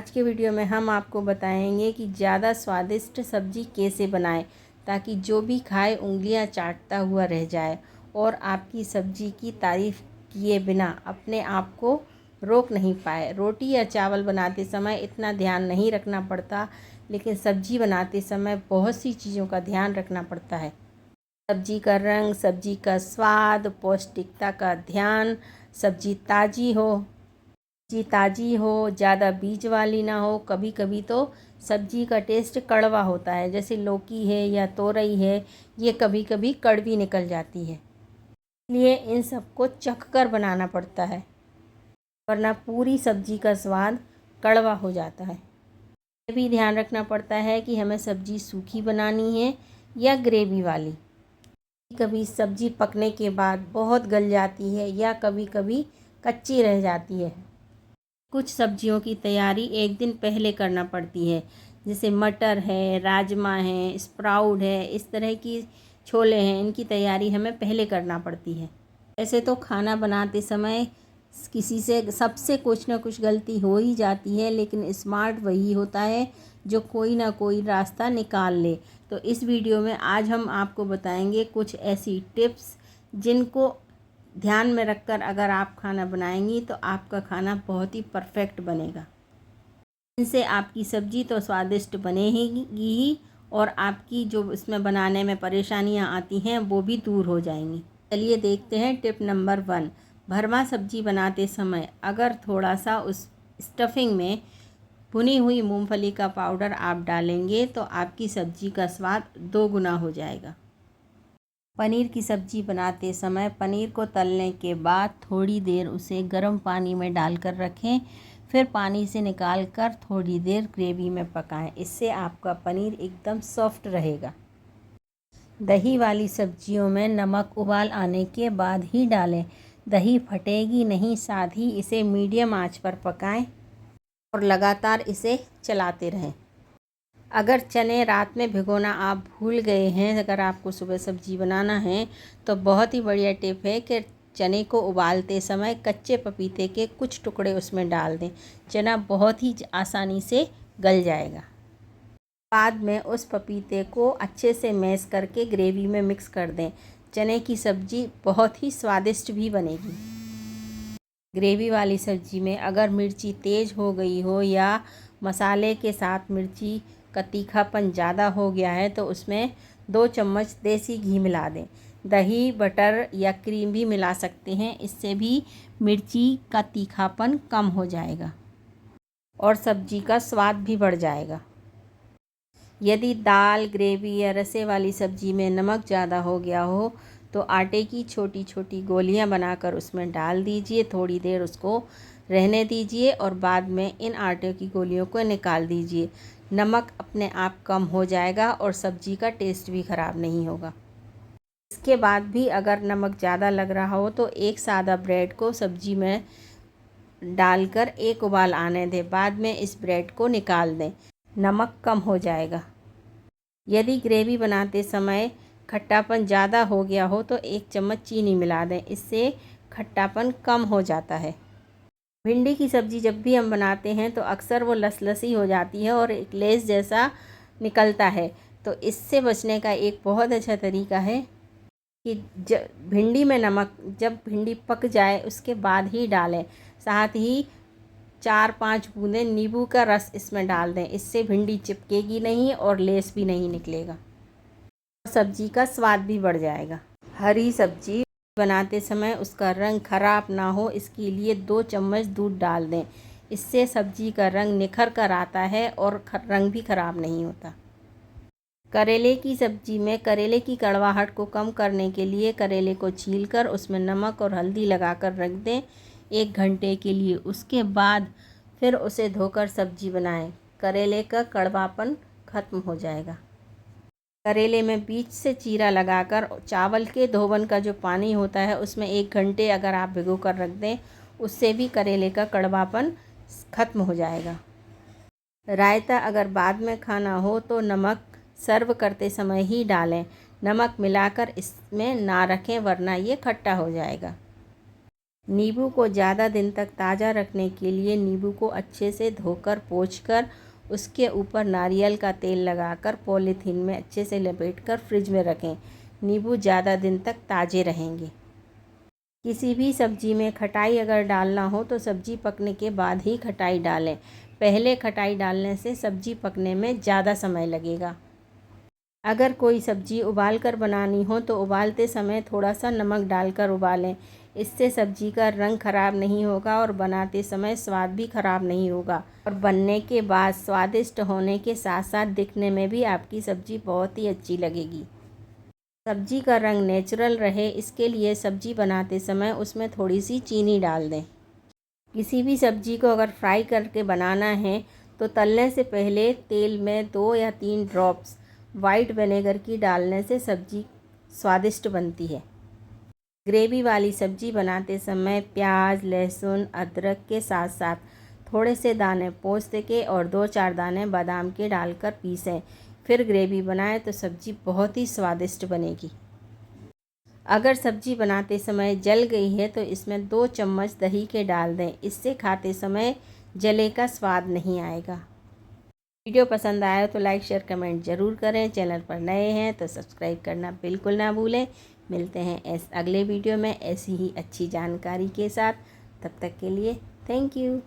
आज के वीडियो में हम आपको बताएंगे कि ज़्यादा स्वादिष्ट सब्ज़ी कैसे बनाएं ताकि जो भी खाए उंगलियां चाटता हुआ रह जाए और आपकी सब्ज़ी की तारीफ़ किए बिना अपने आप को रोक नहीं पाए। रोटी या चावल बनाते समय इतना ध्यान नहीं रखना पड़ता, लेकिन सब्ज़ी बनाते समय बहुत सी चीज़ों का ध्यान रखना पड़ता है। सब्ज़ी का रंग, सब्ज़ी का स्वाद, पौष्टिकता का ध्यान, सब्ज़ी ताज़ी हो, ज़्यादा बीज वाली ना हो। कभी कभी तो सब्ज़ी का टेस्ट कड़वा होता है, जैसे लौकी है या तोरई है, ये कभी कभी कड़वी निकल जाती है। इसलिए इन सबको चख कर बनाना पड़ता है, वरना पूरी सब्ज़ी का स्वाद कड़वा हो जाता है। ये भी ध्यान रखना पड़ता है कि हमें सब्ज़ी सूखी बनानी है या ग्रेवी वाली। कभी सब्ज़ी पकने के बाद बहुत गल जाती है या कभी कभी कच्ची रह जाती है। कुछ सब्जियों की तैयारी एक दिन पहले करना पड़ती है, जैसे मटर है, राजमा है, स्प्राउट है, इस तरह की छोले हैं, इनकी तैयारी हमें पहले करना पड़ती है। ऐसे तो खाना बनाते समय किसी से सबसे कुछ ना कुछ गलती हो ही जाती है, लेकिन स्मार्ट वही होता है जो कोई ना कोई रास्ता निकाल ले। तो इस वीडियो में आज हम आपको बताएंगे कुछ ऐसी टिप्स जिनको ध्यान में रखकर अगर आप खाना बनाएंगी तो आपका खाना बहुत ही परफेक्ट बनेगा। इनसे आपकी सब्ज़ी तो स्वादिष्ट बनेगी ही और आपकी जो इसमें बनाने में परेशानियां आती हैं वो भी दूर हो जाएंगी। चलिए देखते हैं टिप नंबर 1। भरमा सब्ज़ी बनाते समय अगर थोड़ा सा उस स्टफिंग में भुनी हुई मूंगफली का पाउडर आप डालेंगे तो आपकी सब्ज़ी का स्वाद 2 गुना हो जाएगा। पनीर की सब्ज़ी बनाते समय पनीर को तलने के बाद थोड़ी देर उसे गर्म पानी में डालकर रखें, फिर पानी से निकाल कर थोड़ी देर ग्रेवी में पकाएं। इससे आपका पनीर एकदम सॉफ्ट रहेगा। दही वाली सब्जियों में नमक उबाल आने के बाद ही डालें। दही फटेगी नहीं, साथ ही इसे मीडियम आंच पर पकाएं और लगातार इसे चलाते रहें। अगर चने रात में भिगोना आप भूल गए हैं, अगर आपको सुबह सब्ज़ी बनाना है तो बहुत ही बढ़िया टिप है कि चने को उबालते समय कच्चे पपीते के कुछ टुकड़े उसमें डाल दें। चना बहुत ही आसानी से गल जाएगा। बाद में उस पपीते को अच्छे से मैश करके ग्रेवी में मिक्स कर दें। चने की सब्ज़ी बहुत ही स्वादिष्ट भी बनेगी। ग्रेवी वाली सब्ज़ी में अगर मिर्ची तेज़ हो गई हो या मसाले के साथ मिर्ची का तीखापन ज़्यादा हो गया है तो उसमें 2 चम्मच देसी घी मिला दें। दही, बटर या क्रीम भी मिला सकते हैं, इससे भी मिर्ची का तीखापन कम हो जाएगा और सब्ज़ी का स्वाद भी बढ़ जाएगा। यदि दाल, ग्रेवी या रसे वाली सब्ज़ी में नमक ज़्यादा हो गया हो तो आटे की छोटी छोटी गोलियां बनाकर उसमें डाल दीजिए। थोड़ी देर उसको रहने दीजिए और बाद में इन आटे की गोलियों को निकाल दीजिए। नमक अपने आप कम हो जाएगा और सब्ज़ी का टेस्ट भी ख़राब नहीं होगा। इसके बाद भी अगर नमक ज़्यादा लग रहा हो तो एक सादा ब्रेड को सब्ज़ी में डालकर एक उबाल आने दें। बाद में इस ब्रेड को निकाल दें, नमक कम हो जाएगा। यदि ग्रेवी बनाते समय खट्टापन ज़्यादा हो गया हो तो 1 चम्मच चीनी मिला दें, इससे खट्टापन कम हो जाता है। भिंडी की सब्ज़ी जब भी हम बनाते हैं तो अक्सर वो लसलसी हो जाती है और एक लेस जैसा निकलता है। तो इससे बचने का एक बहुत अच्छा तरीका है कि भिंडी में नमक जब भिंडी पक जाए उसके बाद ही डालें। साथ ही 4-5 बूंदें नींबू का रस इसमें डाल दें, इससे भिंडी चिपकेगी नहीं और लेस भी नहीं निकलेगा। सब्ज़ी का स्वाद भी बढ़ जाएगा। हरी सब्ज़ी बनाते समय उसका रंग खराब ना हो, इसके लिए 2 चम्मच दूध डाल दें। इससे सब्ज़ी का रंग निखर कर आता है और रंग भी खराब नहीं होता। करेले की सब्ज़ी में करेले की कड़वाहट को कम करने के लिए करेले को छीलकर उसमें नमक और हल्दी लगाकर रख दें 1 घंटे के लिए। उसके बाद फिर उसे धोकर सब्ज़ी बनाएं। करेले का कड़वापन ख़त्म हो जाएगा। करेले में बीच से चीरा लगाकर चावल के धोवन का जो पानी होता है उसमें 1 घंटे अगर आप भिगो कर रख दें, उससे भी करेले का कड़वापन ख़त्म हो जाएगा। रायता अगर बाद में खाना हो तो नमक सर्व करते समय ही डालें। नमक मिलाकर इसमें ना रखें, वरना ये खट्टा हो जाएगा। नींबू को ज़्यादा दिन तक ताज़ा रखने के लिए नींबू को अच्छे से धोकर पोंछकर उसके ऊपर नारियल का तेल लगाकर पॉलीथीन में अच्छे से लपेटकर फ्रिज में रखें। नींबू ज़्यादा दिन तक ताज़े रहेंगे। किसी भी सब्ज़ी में खटाई अगर डालना हो तो सब्ज़ी पकने के बाद ही खटाई डालें। पहले खटाई डालने से सब्ज़ी पकने में ज़्यादा समय लगेगा। अगर कोई सब्ज़ी उबाल कर बनानी हो तो उबालते समय थोड़ा सा नमक डालकर उबालें। इससे सब्ज़ी का रंग ख़राब नहीं होगा और बनाते समय स्वाद भी ख़राब नहीं होगा और बनने के बाद स्वादिष्ट होने के साथ साथ दिखने में भी आपकी सब्ज़ी बहुत ही अच्छी लगेगी। सब्ज़ी का रंग नेचुरल रहे इसके लिए सब्ज़ी बनाते समय उसमें थोड़ी सी चीनी डाल दें। किसी भी सब्ज़ी को अगर फ्राई करके बनाना है तो तलने से पहले तेल में 2 या 3 ड्रॉप्स वाइट विनेगर की डालने से सब्ज़ी स्वादिष्ट बनती है। ग्रेवी वाली सब्ज़ी बनाते समय प्याज, लहसुन, अदरक के साथ साथ थोड़े से दाने पोस्ते के और 2-4 दाने बादाम के डालकर पीसें। फिर ग्रेवी बनाएं तो सब्ज़ी बहुत ही स्वादिष्ट बनेगी। अगर सब्ज़ी बनाते समय जल गई है तो इसमें 2 चम्मच दही के डाल दें। इससे खाते समय जले का स्वाद नहीं आएगा। वीडियो पसंद आया तो लाइक, शेयर, कमेंट ज़रूर करें। चैनल पर नए हैं तो सब्सक्राइब करना बिल्कुल ना भूलें। मिलते हैं अगले वीडियो में ऐसी ही अच्छी जानकारी के साथ। तब तक के लिए थैंक यू।